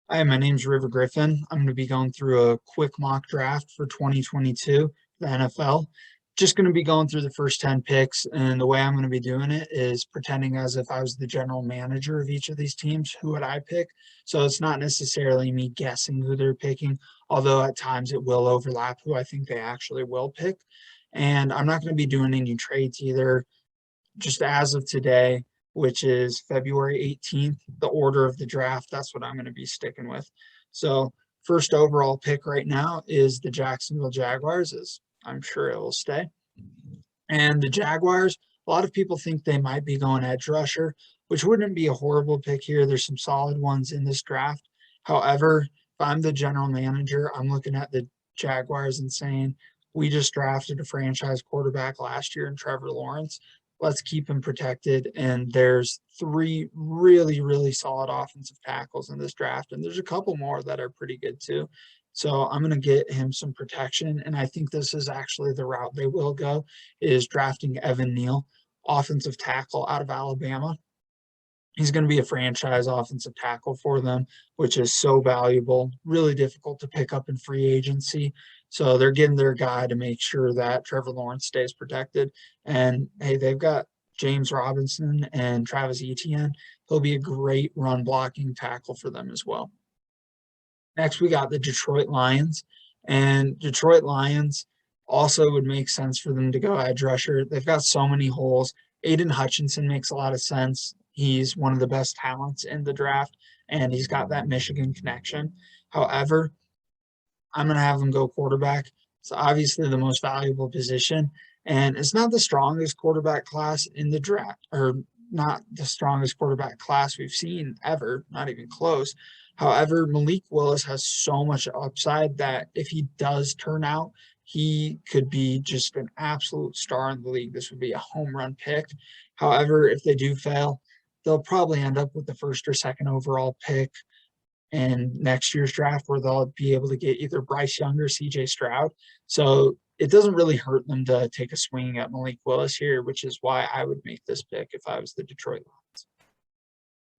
Hi, my name's River Griffin. I'm going to be going through a quick mock draft for 2022, the NFL. Just going to be going through the first 10 picks, and the way I'm going to be doing it is pretending as if I was the general manager of each of these teams. Who would I pick? So it's not necessarily me guessing who they're picking, although at times it will overlap who I think they actually will pick. And I'm not going to be doing any trades either. Just as of today, which is February 18th, the order of the draft, that's what I'm going to be sticking with. So, first overall pick right now is the Jacksonville Jaguars, as I'm sure it will stay. And the Jaguars, a lot of people think they might be going edge rusher, which wouldn't be a horrible pick here. There's some solid ones in this draft. However, if I'm the general manager, I'm looking at the Jaguars and saying, we just drafted a franchise quarterback last year in Trevor Lawrence. Let's keep him protected. And there's three really, really solid offensive tackles in this draft. And there's a couple more that are pretty good too. So I'm going to get him some protection. And I think this is actually the route they will go, is drafting Evan Neal, offensive tackle out of Alabama. He's going to be a franchise offensive tackle for them, which is so valuable, really difficult to pick up in free agency. So they're getting their guy to make sure that Trevor Lawrence stays protected. And hey, they've got James Robinson and Travis Etienne. He'll be a great run blocking tackle for them as well. Next, we got the Detroit Lions. And Detroit Lions also would make sense for them to go edge rusher. They've got so many holes. Aiden Hutchinson makes a lot of sense. He's one of the best talents in the draft, and he's got that Michigan connection. However, I'm going to have him go quarterback. It's obviously the most valuable position, and it's not the strongest quarterback class in the draft, or not the strongest quarterback class we've seen ever, not even close. However, Malik Willis has so much upside that if he does turn out, he could be just an absolute star in the league. This would be a home run pick. However, if they do fail, they'll probably end up with the first or second overall pick in next year's draft, where they'll be able to get either Bryce Young or CJ Stroud. So it doesn't really hurt them to take a swing at Malik Willis here, which is why I would make this pick if I was the Detroit Lions.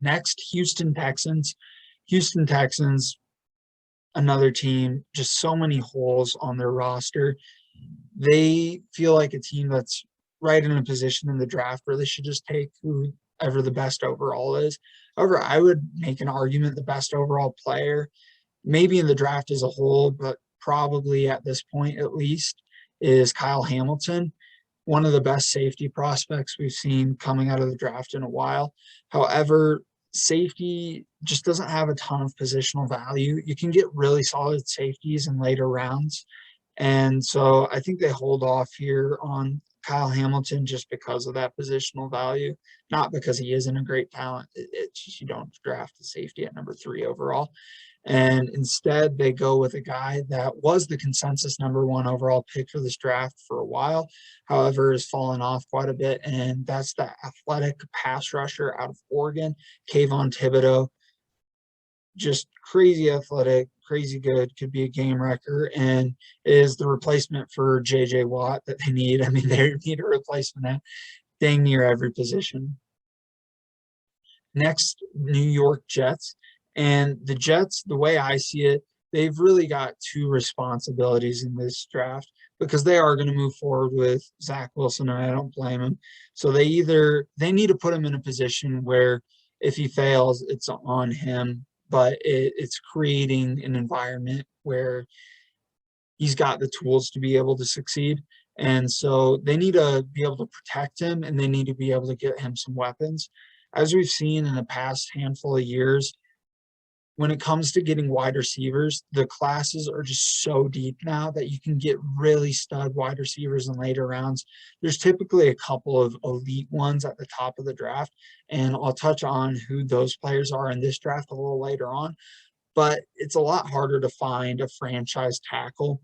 Next, Houston Texans. Houston Texans, another team, just so many holes on their roster. They feel like a team that's right in a position in the draft where they should just take whoever the best overall is. However, I would make an argument the best overall player, maybe in the draft as a whole, but probably at this point at least, is Kyle Hamilton, one of the best safety prospects we've seen coming out of the draft in a while. However, safety just doesn't have a ton of positional value. You can get really solid safeties in later rounds. And so I think they hold off here on Kyle Hamilton just because of that positional value, not because he isn't a great talent. It's just you don't draft a safety at number 3 overall. And instead, they go with a guy that was the consensus number 1 overall pick for this draft for a while, however, has fallen off quite a bit. And that's the athletic pass rusher out of Oregon, Kayvon Thibodeau. Just crazy athletic, crazy good, could be a game wrecker, and is the replacement for J.J. Watt that they need. I mean, they need a replacement at dang near every position. Next, New York Jets. And the Jets, the way I see it, they've really got 2 responsibilities in this draft because they are going to move forward with Zach Wilson, and I don't blame him. So they need to put him in a position where if he fails, it's on him, but it's creating an environment where he's got the tools to be able to succeed. And so they need to be able to protect him, and they need to be able to get him some weapons. As we've seen in the past handful of years, when it comes to getting wide receivers, the classes are just so deep now that you can get really stud wide receivers in later rounds. There's typically a couple of elite ones at the top of the draft, and I'll touch on who those players are in this draft a little later on. But it's a lot harder to find a franchise tackle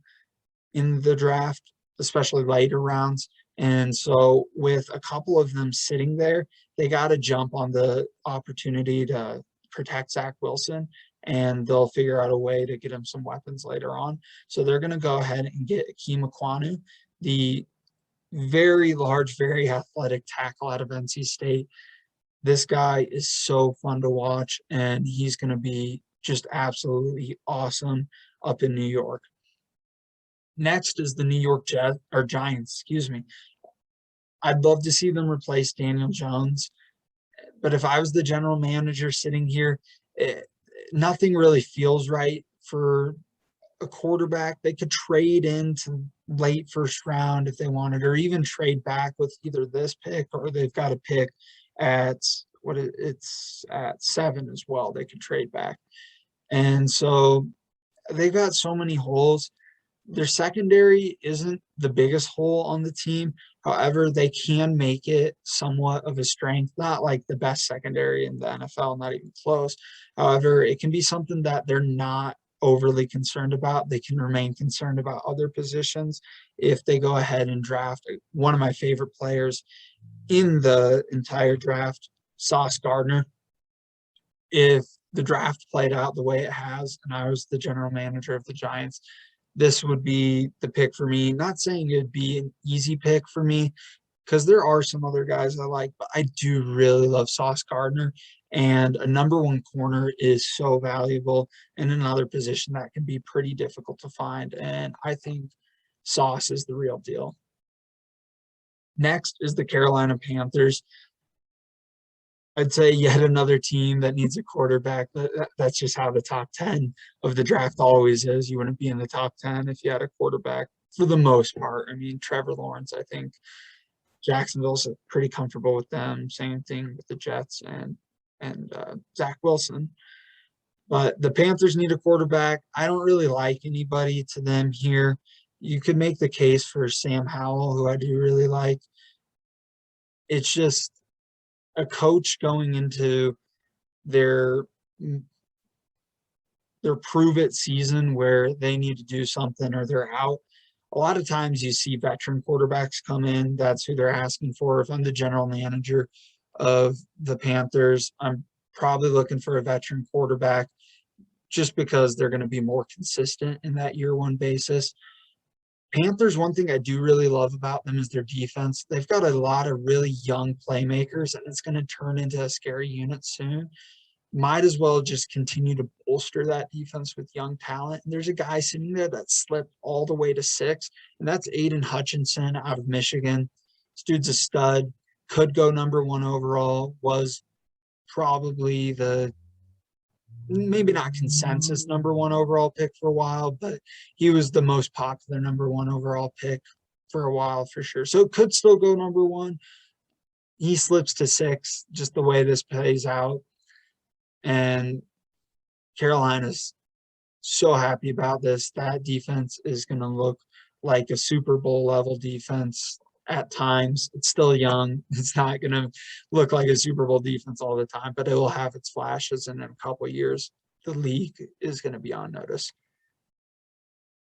in the draft, especially later rounds. And so with a couple of them sitting there, they got to jump on the opportunity to protect Zach Wilson, and they'll figure out a way to get him some weapons later on. So they're going to go ahead and get Akeem Ekwonu, the very large, very athletic tackle out of NC State. This guy is so fun to watch, and he's going to be just absolutely awesome up in New York. Next is the New York Giants, excuse me. I'd love to see them replace Daniel Jones, but if I was the general manager sitting here, it, nothing really feels right for a quarterback. They could trade into late first round if they wanted, or even trade back with either this pick or they've got a pick at it's at 7 as well. They could trade back. And so they've got so many holes. Their secondary isn't the biggest hole on the team. However, they can make it somewhat of a strength, not like the best secondary in the NFL, not even close. However, it can be something that they're not overly concerned about. They can remain concerned about other positions if they go ahead and draft one of my favorite players in the entire draft, Sauce Gardner. If the draft played out the way it has, and I was the general manager of the Giants, this would be the pick for me. Not saying it'd be an easy pick for me because there are some other guys I like, but I do really love Sauce Gardner. And a number one corner is so valuable in another position that can be pretty difficult to find. And I think Sauce is the real deal. Next is the Carolina Panthers. I'd say yet another team that needs a quarterback. That's just how the top 10 of the draft always is. You wouldn't be in the top 10 if you had a quarterback for the most part. I mean, Trevor Lawrence, I think Jacksonville's pretty comfortable with them. Same thing with the Jets and Zach Wilson. But the Panthers need a quarterback. I don't really like anybody to them here. You could make the case for Sam Howell, who I do really like. It's just a coach going into their prove it season where they need to do something or they're out. A lot of times you see veteran quarterbacks come in. That's who they're asking for. If I'm the general manager of the Panthers, I'm probably looking for a veteran quarterback just because they're going to be more consistent in that year one basis. Panthers, one thing I do really love about them is their defense. They've got a lot of really young playmakers, and it's going to turn into a scary unit soon. Might as well just continue to bolster that defense with young talent. And there's a guy sitting there that slipped all the way to 6, and that's Aiden Hutchinson out of Michigan. This dude's a stud, could go number 1 overall, was probably the maybe not consensus number 1 overall pick for a while, but he was the most popular number 1 overall pick for a while for sure. So it could still go number 1. He slips to 6, just the way this plays out. And Carolina's so happy about this. That defense is going to look like a Super Bowl level defense at times. It's still young. It's not going to look like a Super Bowl defense all the time, but it will have its flashes. And in a couple of years, the league is going to be on notice.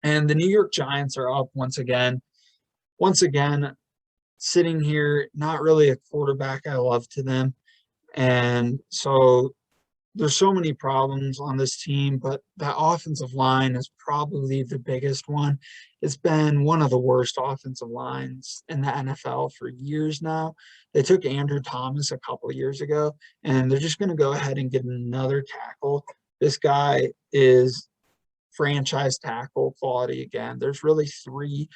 And the New York Giants are up once again. Once again, sitting here, not really a quarterback I love to them. And so there's so many problems on this team, but that offensive line is probably the biggest one. It's been one of the worst offensive lines in the NFL for years now. They took Andrew Thomas a couple of years ago, and they're just going to go ahead and get another tackle. This guy is franchise tackle quality again. There's really 3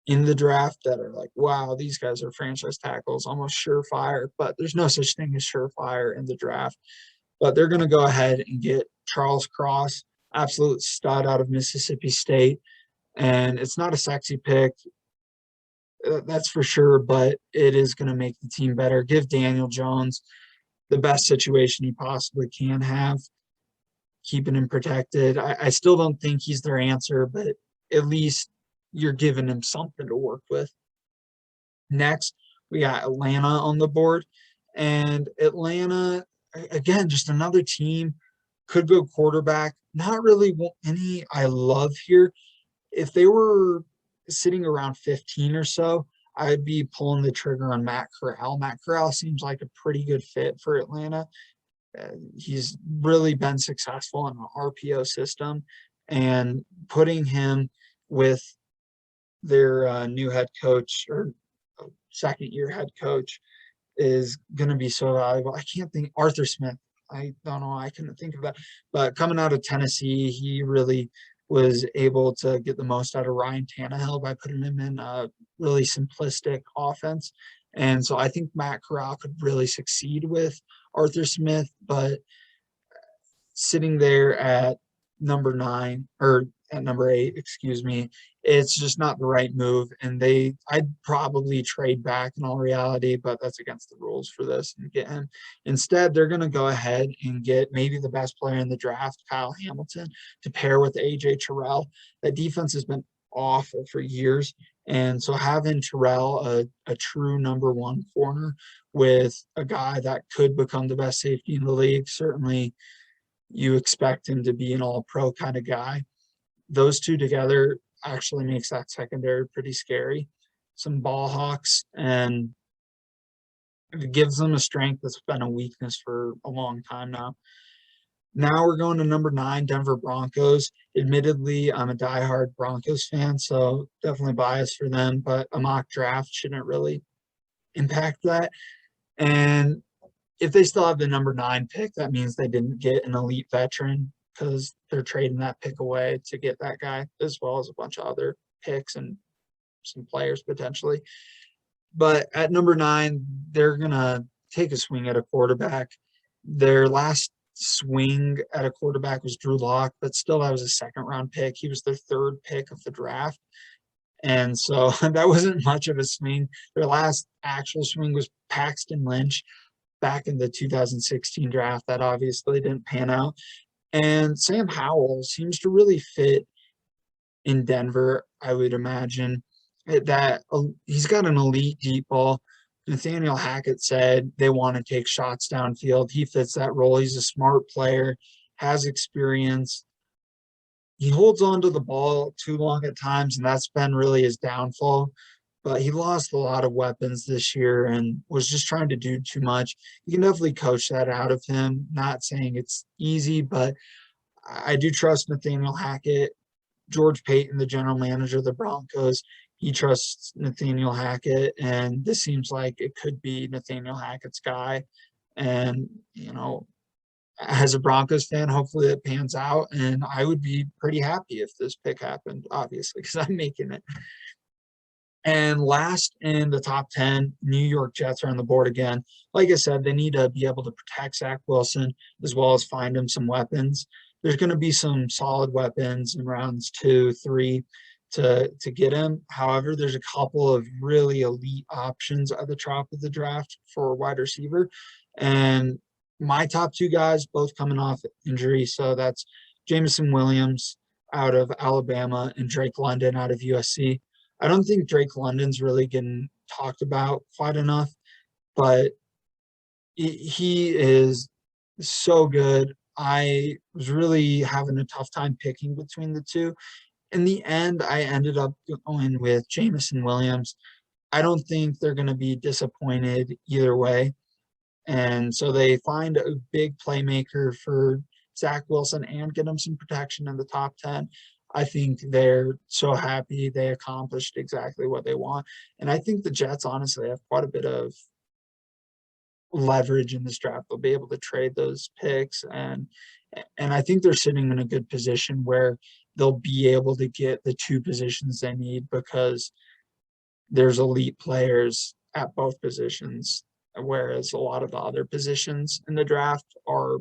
in the draft that are like, wow, these guys are franchise tackles, almost surefire, but there's no such thing as surefire in the draft. But they're going to go ahead and get Charles Cross, absolute stud out of Mississippi State. And it's not a sexy pick, that's for sure, but it is going to make the team better. Give Daniel Jones the best situation he possibly can have, keeping him protected. I still don't think he's their answer, but at least you're giving him something to work with. Next, we got Atlanta on the board. And Atlanta, again, just another team, could go quarterback. Not really any I love here. If they were sitting around 15 or so, I'd be pulling the trigger on Matt Corral. Matt Corral seems like a pretty good fit for Atlanta. He's really been successful in an RPO system, and putting him with their new head coach or second-year head coach is going to be so valuable. I can't think Arthur Smith. I don't know. I couldn't think of that. But coming out of Tennessee, he really was able to get the most out of Ryan Tannehill by putting him in a really simplistic offense. And so I think Matt Corral could really succeed with Arthur Smith, but sitting there at number 9 or at number 8, excuse me, it's just not the right move. And I'd probably trade back in all reality, but that's against the rules for this and get him. Instead, they're going to go ahead and get maybe the best player in the draft, Kyle Hamilton, to pair with AJ Terrell. That defense has been awful for years. And so having Terrell, a true number 1 corner with a guy that could become the best safety in the league, certainly you expect him to be an all-pro kind of guy. Those two together actually makes that secondary pretty scary. Some ball hawks, and it gives them a strength that's been a weakness for a long time now. Now we're going to number 9, Denver Broncos. Admittedly, I'm a diehard Broncos fan, so definitely biased for them, but a mock draft shouldn't really impact that. And if they still have the number 9 pick, that means they didn't get an elite veteran because they're trading that pick away to get that guy, as well as a bunch of other picks and some players potentially. But at number 9, they're going to take a swing at a quarterback. Their last swing at a quarterback was Drew Lock, but still that was a second-round pick. He was their 3rd pick of the draft. And so that wasn't much of a swing. Their last actual swing was Paxton Lynch back in the 2016 draft. That obviously didn't pan out. And Sam Howell seems to really fit in Denver, I would imagine. That he's got an elite deep ball. Nathaniel Hackett said they want to take shots downfield. He fits that role. He's a smart player, has experience. He holds on to the ball too long at times, and that's been really his downfall. But he lost a lot of weapons this year and was just trying to do too much. You can definitely coach that out of him. Not saying it's easy, but I do trust Nathaniel Hackett. George Payton, the general manager of the Broncos, he trusts Nathaniel Hackett, and this seems like it could be Nathaniel Hackett's guy. And, as a Broncos fan, hopefully it pans out, and I would be pretty happy if this pick happened, obviously, because I'm making it. And last in the top 10, New York Jets are on the board again. Like I said, they need to be able to protect Zach Wilson as well as find him some weapons. There's going to be some solid weapons in rounds 2, 3 to get him. However, there's a couple of really elite options at the top of the draft for wide receiver. And my top 2 guys, both coming off injury. So that's Jameson Williams out of Alabama and Drake London out of USC. I don't think Drake London's really getting talked about quite enough, but he is so good. I was really having a tough time picking between the two. In the end, I ended up going with Jameson Williams. I don't think they're going to be disappointed either way. And so they find a big playmaker for Zach Wilson and get him some protection in the top 10. I think they're so happy they accomplished exactly what they want. And I think the Jets honestly have quite a bit of leverage in this draft. They'll be able to trade those picks, and I think they're sitting in a good position where they'll be able to get the 2 positions they need because there's elite players at both positions, whereas a lot of the other positions in the draft are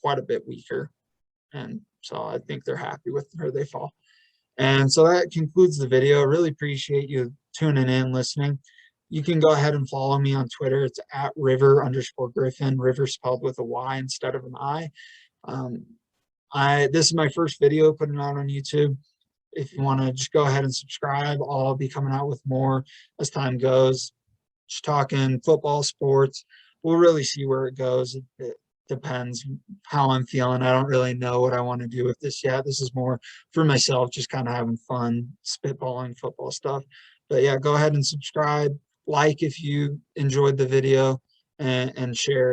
quite a bit weaker. And so I think they're happy with where they fall. And so that concludes the video. I really appreciate you tuning in, listening. You can go ahead and follow me on Twitter. It's at River_Griffin, River spelled with a Y instead of an I. This is my first video putting out on YouTube. If you want to just go ahead and subscribe, I'll be coming out with more as time goes. Just talking football, sports. We'll really see where it goes. It depends how I'm feeling. I don't really know what I want to do with this yet. This is more for myself, just kind of having fun, spitballing football stuff. But yeah, go ahead and subscribe. Like if you enjoyed the video, and share